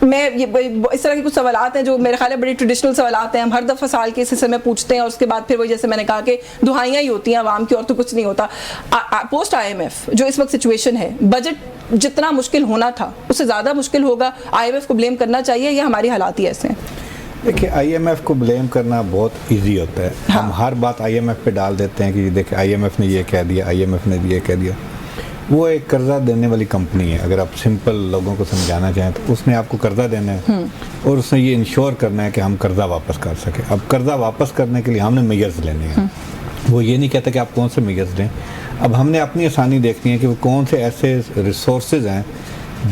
میں اس طرح کے کچھ سوالات ہیں جو میرے خیال ہے بڑے ٹریڈیشنل سوالات ہیں, ہم ہر دفعہ سال کے اس حصے میں پوچھتے ہیں, اور اس کے بعد پھر وہی جیسے میں نے کہا کہ دہائیاں ہی ہوتی ہیں عوام کی, اور تو کچھ نہیں ہوتا. پوسٹ آئی ایم ایف جو اس وقت سچویشن ہے, بجٹ جتنا مشکل ہونا تھا اس سے زیادہ مشکل ہوگا, آئی ایم ایف کو بلیم کرنا چاہیے یا ہماری حالات ہی ایسے ہیں؟ دیکھیں آئی ایم ایف کو بلیم کرنا بہت ایزی ہوتا ہے. ہم ہر بات آئی ایم ایف پہ ڈال دیتے ہیں کہ دیکھیں آئی ایم ایف نے یہ کہہ دیا, آئی ایم ایف نے یہ کہہ دیا. وہ ایک قرضہ دینے والی کمپنی ہے. اگر آپ سمپل لوگوں کو سمجھانا چاہیں تو اس نے آپ کو قرضہ دینا ہے اور اس نے یہ انشور کرنا ہے کہ ہم قرضہ واپس کر سکیں. اب قرضہ واپس کرنے کے لیے ہم نے میجرز لینے ہیں. وہ یہ نہیں کہتا کہ آپ کون سے میجرز لیں. اب ہم نے اپنی آسانی دیکھنی ہے کہ وہ کون سے ایسے ریسورسز ہیں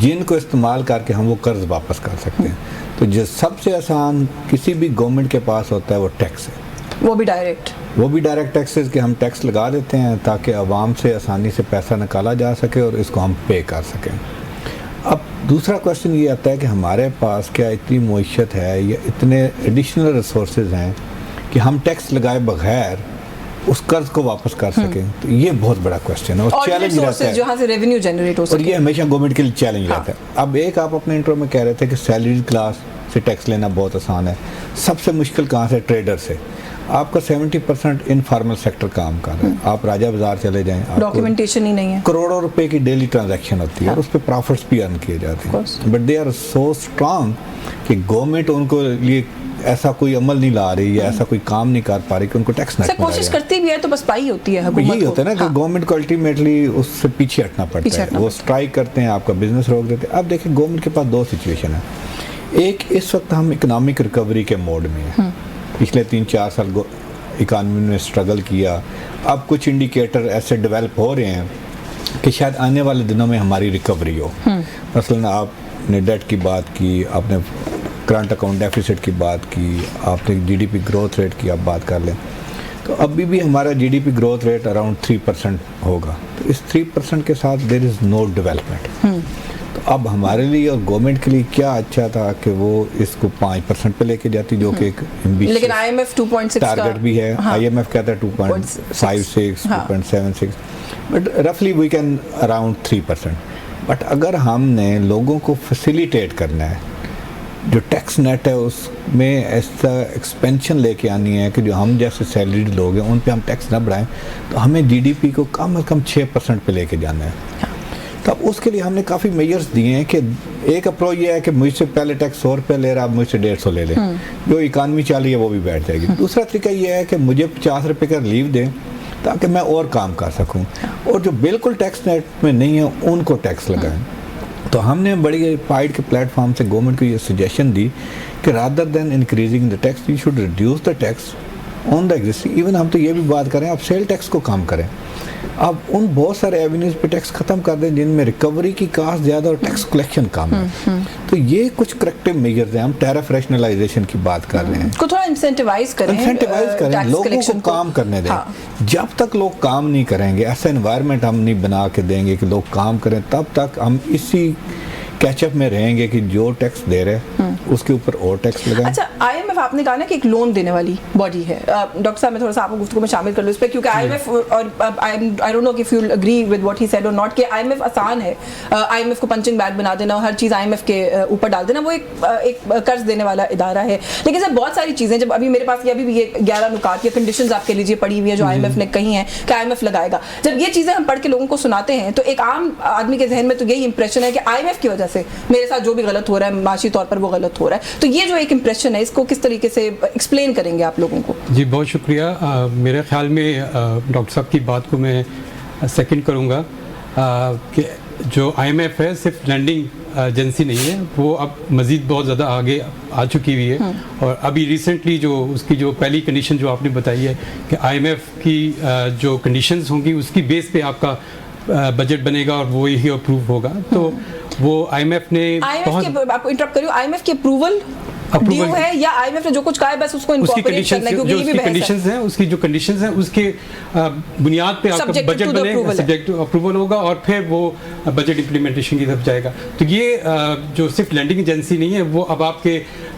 جن کو استعمال کر کے ہم وہ قرض واپس کر سکتے ہیں. تو جو سب سے آسان کسی بھی گورنمنٹ کے پاس ہوتا ہے وہ ٹیکس ہے, وہ بھی ڈائریکٹ ٹیکسز کہ ہم ٹیکس لگا دیتے ہیں تاکہ عوام سے آسانی سے پیسہ نکالا جا سکے اور اس کو ہم پے کر سکیں. اب دوسرا کویشچن یہ آتا ہے کہ ہمارے پاس کیا اتنی معیشت ہے یا اتنے ایڈیشنل ریسورسز ہیں کہ ہم ٹیکس لگائے بغیر اس قرض کو واپس کر سکیں. تو یہ بہت بڑا کویشچن ہے اور چیلنج رہتا ہے, جہاں سے ریونیو جنریٹ ہو سکے, اور یہ ہمیشہ گورنمنٹ کے لیے چیلنج رہتا ہے. اب ایک آپ اپنے انٹرو میں کہہ رہے تھے کہ سیلریڈ کلاس سے ٹیکس لینا بہت آسان ہے. سب سے مشکل کہاں سے؟ ٹریڈر سے. آپ کا 70% انفارمل سیکٹر کام کر رہے ہیں. آپ راجہ بازار چلے جائیں, ڈاکیومنٹیشن ہی نہیں ہے, کروڑوں روپے کی ڈیلی ٹرانزیکشن ہوتی ہے اور اس پہ پروفٹس بھی ارن کیے جاتے ہیں. But they are so strong کہ گورنمنٹ ان کو لیے ایسا کوئی عمل نہیں لا رہی یا ایسا کوئی کام نہیں کر پا رہی کہ ان کو ٹیکس نہ کوشش کرتی بھی ہے تو بس پائی ہوتی ہے حکومت. یہی ہوتا ہے نا کہ گورنمنٹ کو الٹیمیٹلی اس سے پیچھے ہٹنا پڑتا ہے. وہ اسٹرائک کرتے ہیں, آپ کا بزنس روک دیتے ہیں. اب دیکھیں گورنمنٹ کے پاس دو سچویشن ہے. ایک, اس وقت ہم اکنامک ریکوری کے موڈ میں ہیں. پچھلے 3-4 سال اکانومی نے اسٹرگل کیا. اب کچھ انڈیکیٹر ایسے ڈیولپ ہو رہے ہیں کہ شاید آنے والے دنوں میں ہماری ریکوری ہو. مثلاً آپ نے ڈیٹ کی بات کی, آپ نے کرنٹ اکاؤنٹ ڈیفیسٹ کی بات کی, آپ نے G D P growth rate کی آپ بات کر لیں. تو ابھی بھی ہمارا G D P growth rate around 3% ہوگا. تو اس 3% کے ساتھ دیر از نو ڈیولپمنٹ. تو اب ہمارے لیے اور گورنمنٹ کے لیے کیا اچھا تھا کہ وہ اس کو 5% پہ لے کے جاتی, جو کہ ایک لیکن آئی ایم ایف 2.6 ٹارگیٹ بھی ہے. آئی ایم ایف کہتا ہے 2.56 2.76, بٹ رفلی وی کین اراؤنڈ 3%. بٹ اگر ہم نے لوگوں کو فیسیلیٹیٹ کرنا ہے, جو ٹیکس نیٹ ہے اس میں ایسا ایکسپینشن لے کے آنی ہے کہ جو ہم جیسے سیلریڈ لوگ ہیں ان پہ ہم ٹیکس نہ بڑھائیں, تو ہمیں جی ڈی پی کو کم از کم 6% پہ لے کے جانا ہے. تو اب اس کے لیے ہم نے کافی میجرز دیے ہیں کہ ایک اپروچ یہ ہے کہ مجھ سے پہلے ٹیکس 100 روپے لے رہا, اب مجھ سے 150 لے لیں, جو اکانومی چل رہی ہے وہ بھی بیٹھ جائے گی. دوسرا طریقہ یہ ہے کہ مجھے 50 روپے کا ریلیف دیں تاکہ میں اور کام کر سکوں, اور جو بالکل ٹیکس نیٹ میں نہیں ہے ان کو ٹیکس لگائیں. تو ہم نے بڑی پائڈ کے پلیٹ فارم سے گورنمنٹ کو یہ سجیشن دی کہ rather than increasing the tax you should reduce the tax on the existing. Even ہم تو یہ بھی بات کریں آپ سیل ٹیکس کو کم کریں. اب ان بہت سارے ایونیوز پہ ٹیکس ختم کر دیں جن میں ریکوری کی کاسٹ زیادہ اور ٹیکس کلیکشن کم ہے. تو یہ کچھ کریکٹیو میجرز ہیں. ہم ٹیرف ریشنلائزیشن کی بات کر رہے ہیں, کو تھوڑا انسینٹیوائز کریں, لوگوں کو کام کرنے دیں. جب تک لوگ کام نہیں کریں گے, ایسا انوائرمنٹ ہم نہیں بنا کے دیں گے کہ لوگ کام کریں, تب تک ہم اسی کیچ اپ میں رہیں گے کہ جو ٹیکس دے رہے اس کے اوپر اور ٹیکس لگائیں. اچھا, آئی ایم ایف آپ نے کہا نا کہ ایک لون دینے والی باڈی ہے. ڈاکٹر صاحب میں تھوڑا سا آپ کو گفتگو میں شامل کر لوں اس پہ, کیونکہ آئی ایم ایف اور I don't know if you agree with what he said or not, کہ آئی ایم ایف آسان ہے, آئی ایم ایف کو پنچنگ بیگ بنا دینا اور ہر چیز آئی ایم ایف کے اوپر ڈال دینا, وہ ایک قرض دینے والا ادارہ ہے. لیکن سر بہت ساری چیزیں, جب ابھی میرے پاس ابھی بھی یہ 11 نکات یا کنڈیشنز آپ کہہ لیجیے پڑی ہوئی ہیں جو آئی ایم ایف نے کہی ہیں کہ آئی ایم ایف لگائے گا, جب یہ چیزیں ہم پڑھ کے لوگوں کو سناتے ہیں تو ایک عام آدمی کے ذہن میں تو یہی امپریشن ہے کہ آئی ایم ایف کی وجہ سے میرے ساتھ جو بھی غلط ہو رہا ہے معاشی طور پر وہ غلط ہو رہا ہے. تو یہ جو ایک امپریشن ہے اس کو کس طریقے سے ایکسپلین کریں گے آپ لوگوں کو؟ جی بہت شکریہ. میرے خیال میں ڈاکٹر صاحب کی بات کو میں سیکنڈ کروں گا کہ جو آئی ایم ایف ہے صرف لینڈنگ ایجنسی نہیں ہے, وہ اب مزید بہت زیادہ آگے آ چکی ہوئی ہے. اور ابھی ریسنٹلی جو اس کی جو پہلی کنڈیشن جو آپ نے بتائی ہے کہ آئی ایم ایف کی جو کنڈیشنز ہوں گی اس کی بیس پہ آپ کا بجٹ بنے گا اور وہی اپروو ہوگا. تو وہ آئی ایم ایف نے آپ کو انٹرپٹ کریو, آئی ایم ایف کی اپروول ڈیو ہے یا آئی ایم ایف نے جو کچھ کہا ہے بس اس کو انکارپوریٹ کرنا ہے, کیونکہ یہ بھی بحث ہے. اس کی جو کنڈیشنز ہیں اس کے بنیاد پہ آپ کا بجٹ بنے گا, سبجیکٹ ٹو اپروول ہوگا اور پھر وہ بجٹ امپلیمنٹیشن کی طرف جائے گا. تو یہ جو صرف لینڈنگ ایجنسی نہیں ہے, وہ اب آپ کے